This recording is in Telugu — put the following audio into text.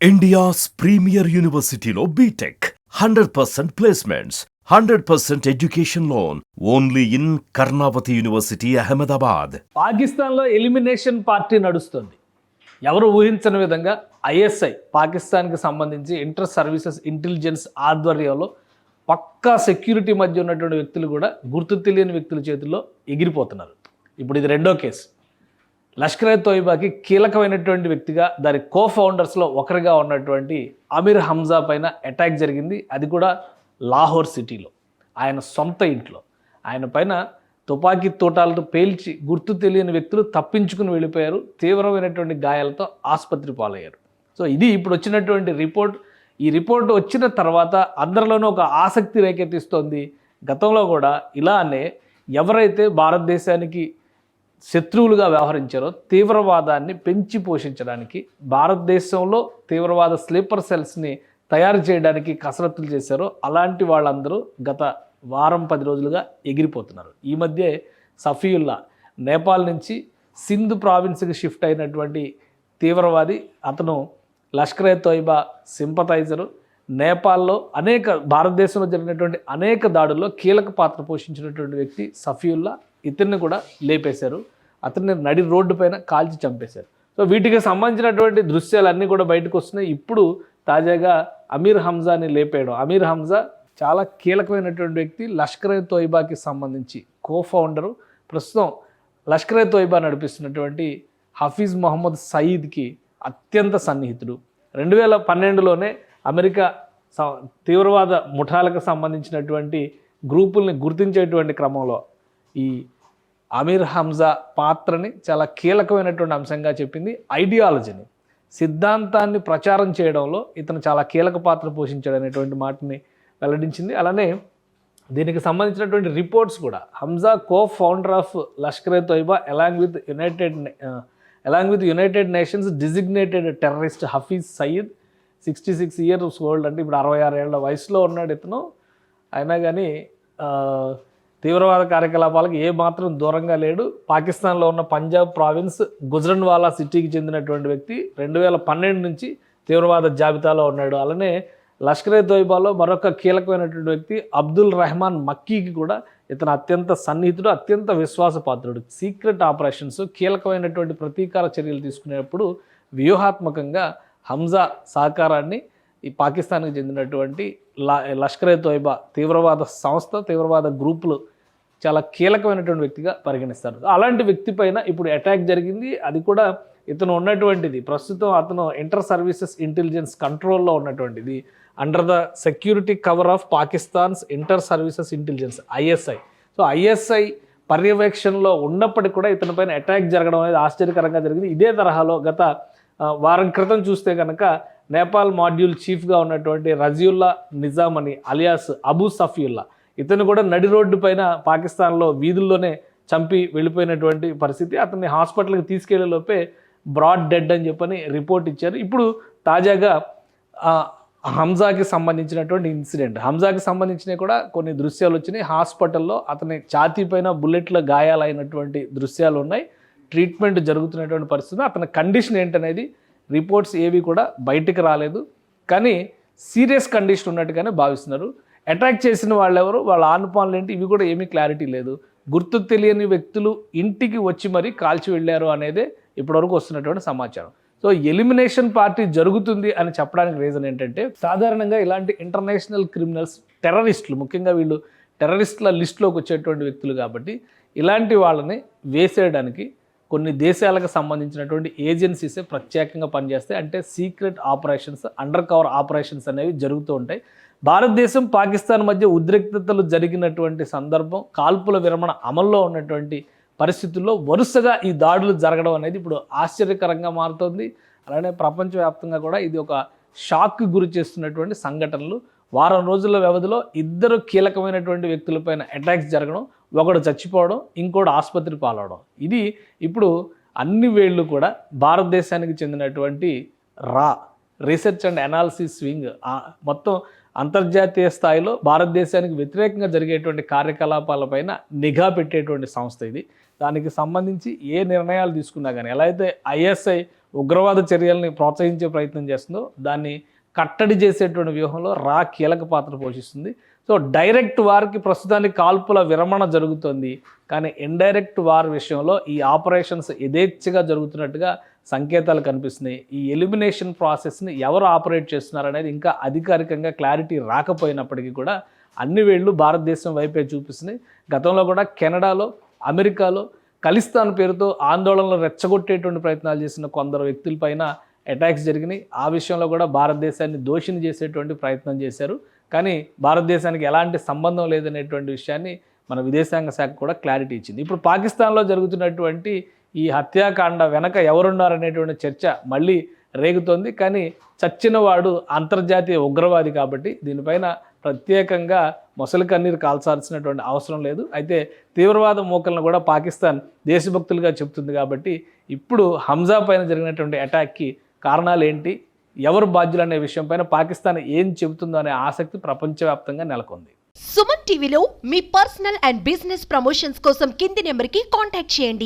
ఇండియాస్ ప్రీమియర్ యూనివర్సిటీలో BTech 100% placements, 100% education loan only in Karnavati university, Ahmedabad. పాకిస్తాన్లో ఎలిమినేషన్ పార్టీ నడుస్తుంది. ఎవరు ఊహించని విధంగా ఐఎస్ఐ పాకిస్తాన్కి సంబంధించి ఇంటర్ సర్వీసెస్ ఇంటెలిజెన్స్ ఆధ్వర్యంలో పక్కా సెక్యూరిటీ మధ్య ఉన్నటువంటి వ్యక్తులు కూడా గుర్తు తెలియని వ్యక్తుల చేతుల్లో ఎగిరిపోతున్నారు. ఇప్పుడు ఇది రెండో కేసు. లష్కర్ ఎ తోయిబాకి కీలకమైనటువంటి వ్యక్తిగా దాని కో ఫౌండర్స్లో ఒకరిగా ఉన్నటువంటి అమీర్ హంజా పైన అటాక్ జరిగింది. అది కూడా లాహోర్ సిటీలో, ఆయన సొంత ఇంట్లో. ఆయన పైన తుపాకీ తోటాలతో పేల్చి గుర్తు తెలియని వ్యక్తులు తప్పించుకుని వెళ్ళిపోయారు. తీవ్రమైనటువంటి గాయాలతో ఆసుపత్రి పాలయ్యారు. సో ఇది ఇప్పుడు వచ్చినటువంటి రిపోర్ట్. ఈ రిపోర్ట్ వచ్చిన తర్వాత అందరిలోనూ ఒక ఆసక్తి రేకెత్తిస్తోంది. గతంలో కూడా ఇలానే ఎవరైతే భారతదేశానికి శత్రువులుగా వ్యవహరించారో తీవ్రవాదాన్ని పెంచి పోషించడానికి, భారతదేశంలో తీవ్రవాద స్లీపర్ సెల్స్ని తయారు చేయడానికి కసరత్తులు చేశారో అలాంటి వాళ్ళందరూ గత వారం 10 రోజులుగా ఎగిరిపోతున్నారు. ఈ మధ్య సఫీయుల్లా నేపాల్ నుంచి సింధ్ ప్రావిన్స్కి షిఫ్ట్ అయినటువంటి తీవ్రవాది. అతను లష్కర్ ఎ తోయిబా సింపథైజరు. నేపాల్లో భారతదేశంలో జరిగినటువంటి అనేక దాడుల్లో కీలక పాత్ర పోషించినటువంటి వ్యక్తి సఫీయుల్లా. ఇతన్ని కూడా లేపేశారు. అతన్ని నడి రోడ్డు పైన కాల్చి చంపేశారు. సో వీటికి సంబంధించినటువంటి దృశ్యాలన్నీ కూడా బయటకు వస్తున్నాయి. ఇప్పుడు తాజాగా అమీర్ హంజాని లేపేయడం. అమీర్ హంజా చాలా కీలకమైనటువంటి వ్యక్తి. లష్కర్ ఎ తోయిబాకి సంబంధించి కో ఫౌండరు. ప్రస్తుతం లష్కర్ ఎ తోయిబా నడిపిస్తున్నటువంటి హఫీజ్ మొహమ్మద్ సయీద్కి అత్యంత సన్నిహితుడు. 2012లోనే అమెరికా తీవ్రవాద ముఠాలకు సంబంధించినటువంటి గ్రూపుల్ని గుర్తించేటువంటి క్రమంలో ఈ అమీర్ హంజా పాత్రని చాలా కీలకమైనటువంటి అంశంగా చెప్పింది. ఐడియాలజీని, సిద్ధాంతాన్ని ప్రచారం చేయడంలో ఇతను చాలా కీలక పాత్ర పోషించాడు అనేటువంటి మాటని వెల్లడించింది. అలానే దీనికి సంబంధించినటువంటి రిపోర్ట్స్ కూడా, Hamza co-founder of Lashkar e Taiba along with United Nations designated terrorist Hafiz Saeed, 66 years old, అంటే ఇప్పుడు 66 ఏళ్ల వయసులో ఉన్నాడు ఇతను. అయినా కానీ తీవ్రవాద కార్యకలాపాలకు ఏమాత్రం దూరంగా లేడు. పాకిస్తాన్లో ఉన్న పంజాబ్ ప్రావిన్స్ గుజరన్వాలా సిటీకి చెందినటువంటి వ్యక్తి. 2012 నుంచి తీవ్రవాద జాబితాలో ఉన్నాడు. అలానే లష్కర్ ఎ తోయిబాలో మరొక కీలకమైనటువంటి వ్యక్తి అబ్దుల్ రెహమాన్ మక్కీకి కూడా ఇతను అత్యంత సన్నిహితుడు, అత్యంత విశ్వాసపాత్రుడు. సీక్రెట్ ఆపరేషన్స్, కీలకమైనటువంటి ప్రతీకార చర్యలు తీసుకునేటప్పుడు వ్యూహాత్మకంగా హంజా సహకారాన్ని ఈ పాకిస్తాన్కి చెందినటువంటి లష్కర్ ఎ తోయిబా తీవ్రవాద సంస్థ, తీవ్రవాద గ్రూపులు చాలా కీలకమైనటువంటి వ్యక్తిగా పరిగణిస్తారు. అలాంటి వ్యక్తి పైన ఇప్పుడు అటాక్ జరిగింది. అది కూడా ఇతను ఉన్నటువంటిది ప్రస్తుతం అతను ఇంటర్ సర్వీసెస్ ఇంటెలిజెన్స్ కంట్రోల్లో ఉన్నటువంటిది, under the security cover of Pakistan's inter services intelligence, ISI. So ISI పర్యవేక్షణలో ఉన్నప్పటికీ కూడా ఇతని పైన అటాక్ జరగడం అనేది ఆశ్చర్యకరంగా జరిగింది. ఇదే తరహాలో గత వారం క్రితం చూస్తే కనుక నేపాల్ మాడ్యూల్ చీఫ్గా ఉన్నటువంటి రజియుల్లా నిజామ్ అని అలియాస్ అబూ సఫీయుల్లా, ఇతను కూడా నడి రోడ్డు పైన పాకిస్తాన్లో వీధుల్లోనే చంపి వెళ్ళిపోయినటువంటి పరిస్థితి. అతన్ని హాస్పిటల్కి తీసుకెళ్లే లోపే బ్రాడ్ డెడ్ అని చెప్పని రిపోర్ట్ ఇచ్చారు. ఇప్పుడు తాజాగా హంజాకి సంబంధించినటువంటి ఇన్సిడెంట్, హంజాకి సంబంధించినవి కూడా కొన్ని దృశ్యాలు వచ్చినాయి. హాస్పిటల్లో అతని ఛాతీ పైన బుల్లెట్ల గాయాలైనటువంటి దృశ్యాలు ఉన్నాయి. ట్రీట్మెంట్ జరుగుతున్నటువంటి పరిస్థితి. అతని కండిషన్ ఏంటనేది రిపోర్ట్స్ ఏవి కూడా బయటికి రాలేదు. కానీ సీరియస్ కండిషన్ ఉన్నట్టుగానే భావిస్తున్నారు. అటాక్ చేసిన వాళ్ళెవరు, వాళ్ళ ఆనుపానులు ఏంటి, ఇవి కూడా ఏమీ క్లారిటీ లేదు. గుర్తు తెలియని వ్యక్తులు ఇంటికి వచ్చి మరీ కాల్చి వెళ్ళారు అనేదే ఇప్పటివరకు వస్తున్నటువంటి సమాచారం. సో ఎలిమినేషన్ పార్టీ జరుగుతుంది అని చెప్పడానికి రీజన్ ఏంటంటే, సాధారణంగా ఇలాంటి ఇంటర్నేషనల్ క్రిమినల్స్, టెర్రరిస్టులు, ముఖ్యంగా వీళ్ళు టెర్రరిస్టుల లిస్టులోకి వచ్చేటువంటి వ్యక్తులు కాబట్టి ఇలాంటి వాళ్ళని వేసేయడానికి కొన్ని దేశాలకు సంబంధించినటువంటి ఏజెన్సీసే ప్రత్యేకంగా పనిచేస్తాయి. అంటే secret operations, under cover operations అనేవి జరుగుతూ ఉంటాయి. భారతదేశం పాకిస్తాన్ మధ్య ఉద్రిక్తతలు జరిగినటువంటి సందర్భం, కాల్పుల విరమణ అమల్లో ఉన్నటువంటి పరిస్థితుల్లో వరుసగా ఈ దాడులు జరగడం అనేది ఇప్పుడు ఆశ్చర్యకరంగా మారుతోంది. అలానే ప్రపంచవ్యాప్తంగా కూడా ఇది ఒక షాక్ గురి చేస్తున్నటువంటి సంఘటనలు. వారం రోజుల వ్యవధిలో 2 కీలకమైనటువంటి వ్యక్తులపైన అటాక్స్ జరగడం, ఒకడు చచ్చిపోవడం, ఇంకోటి ఆసుపత్రి పాలవడం. ఇది ఇప్పుడు అన్ని వేళ్ళు కూడా భారతదేశానికి చెందినటువంటి రీసెర్చ్ అండ్ అనాలిసిస్ వింగ్ మొత్తం అంతర్జాతీయ స్థాయిలో భారతదేశానికి వ్యతిరేకంగా జరిగేటువంటి కార్యకలాపాలపైన నిఘా పెట్టేటువంటి సంస్థ ఇది. దానికి సంబంధించి ఏ నిర్ణయాలు తీసుకున్నా కానీ, ఎలా అయితే ఐఎస్ఐ ఉగ్రవాద చర్యల్ని ప్రోత్సహించే ప్రయత్నం చేస్తుందో దాన్ని కట్టడి చేసేటువంటి వ్యూహంలో రా కీలక పాత్ర పోషిస్తుంది. సో డైరెక్ట్ వార్కి ప్రస్తుతానికి కాల్పుల విరమణ జరుగుతుంది, కానీ ఇండైరెక్ట్ వార్ విషయంలో ఈ ఆపరేషన్స్ యథేచ్ఛగా జరుగుతున్నట్టుగా సంకేతాలు కనిపిస్తున్నాయి. ఈ ఎలిమినేషన్ ప్రాసెస్ని ఎవరు ఆపరేట్ చేస్తున్నారు అనేది ఇంకా అధికారికంగా క్లారిటీ రాకపోయినప్పటికీ కూడా అన్ని వేళ్ళు భారతదేశం వైపే చూపిస్తున్నాయి. గతంలో కూడా కెనడాలో, అమెరికాలో ఖలిస్తాన్ పేరుతో ఆందోళనలు రెచ్చగొట్టేటువంటి ప్రయత్నాలు చేసిన కొందరు వ్యక్తులపైన అటాక్స్ జరిగినాయి. ఆ విషయంలో కూడా భారతదేశాన్ని దోషిని చేసేటువంటి ప్రయత్నం చేశారు. కానీ భారతదేశానికి ఎలాంటి సంబంధం లేదనేటువంటి విషయాన్ని మన విదేశాంగ శాఖ కూడా క్లారిటీ ఇచ్చింది. ఇప్పుడు పాకిస్తాన్లో జరుగుతున్నటువంటి ఈ హత్యాకాండ వెనక ఎవరున్నారనేటువంటి చర్చ మళ్ళీ రేగుతోంది. కానీ చచ్చినవాడు అంతర్జాతీయ ఉగ్రవాది కాబట్టి దీనిపైన ప్రత్యేకంగా మొసలి కన్నీరు కాల్చాల్సినటువంటి అవసరం లేదు. అయితే తీవ్రవాద మూకలను కూడా పాకిస్తాన్ దేశభక్తులుగా చెప్తుంది కాబట్టి ఇప్పుడు హంజా పైన జరిగినటువంటి అటాక్కి కారణాలు ఏంటి, ఎవరు బాధ్యులు అనే విషయంపైన పాకిస్తాన్ ఏం చెబుతుందో అనే ఆసక్తి ప్రపంచవ్యాప్తంగా నెలకొంది. సుమన్ టీవీలో మీ పర్సనల్ అండ్ బిజినెస్ ప్రమోషన్స్ కోసం కింది నెంబర్కి కాంటాక్ట్ చేయండి.